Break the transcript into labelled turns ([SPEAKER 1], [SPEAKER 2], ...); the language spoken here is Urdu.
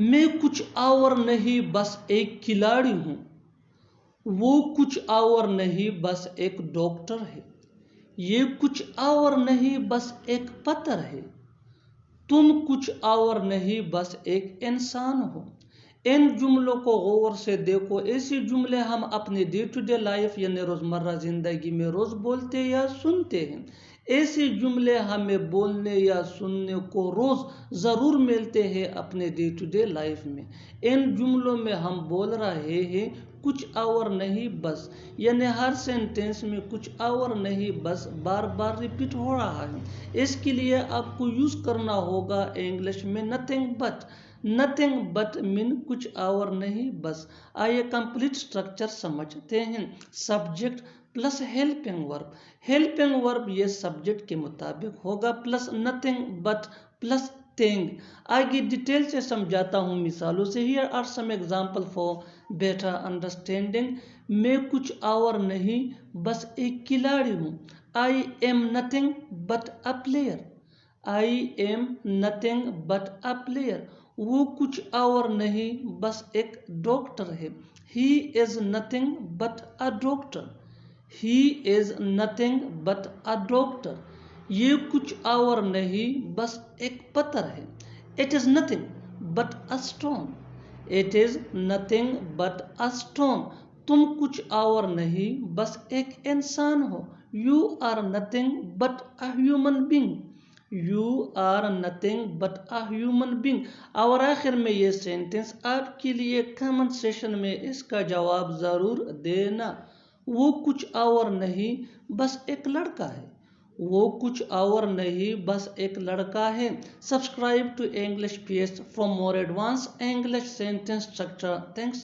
[SPEAKER 1] میں کچھ اور نہیں بس ایک کھلاڑی ہوں. وہ کچھ اور نہیں بس ایک ڈاکٹر ہے. یہ کچھ اور نہیں بس ایک پتھر ہے. تم کچھ اور نہیں بس ایک انسان ہو. ان جملوں کو غور سے دیکھو. ایسے جملے ہم اپنے ڈے ٹو ڈے لائف یعنی روزمرہ زندگی میں روز بولتے یا سنتے ہیں. ایسے جملے ہمیں بولنے یا سننے کو روز ضرور ملتے ہیں اپنے ڈے ٹو ڈے لائف میں. ان جملوں میں ہم بول رہے ہیں کچھ اور نہیں بس، یعنی ہر سینٹینس میں کچھ اور نہیں بس بار بار ریپیٹ ہو رہا ہے. اس کے لیے آپ کو یوز کرنا ہوگا انگلش میں نتھنگ بٹ. نتھنگ بٹ مین کچھ اور نہیں بس. آئیے کمپلیٹ اسٹرکچر سمجھتے ہیں. Subject plus helping verb. Helping verb یہ سبجیکٹ کے مطابق ہوگا plus nothing but plus thing. آگے ڈیٹیل سے سمجھاتا ہوں مثالوں سے. Here are some example for better understanding. میں کچھ اور نہیں بس ایک کھلاڑی ہوں. I am nothing but a player. I am nothing but a player. وہ کچھ اور نہیں بس ایک ڈاکٹر ہے. He is nothing but a doctor. He is nothing but a doctor. یہ کچھ اور نہیں بس ایک پتھر ہے. It is nothing but a stone. It is nothing but a stone. تم کچھ اور نہیں بس ایک انسان ہو. You are nothing but a human being. You are nothing but a human being. اور آخر میں یہ سینٹینس آپ کے لیے کمنٹ سیکشن میں اس کا جواب ضرور دینا. وہ کچھ اور نہیں بس ایک لڑکا ہے. وہ کچھ اور نہیں بس ایک لڑکا ہے. Subscribe to English Pace for more advance English sentence structure. Thanks.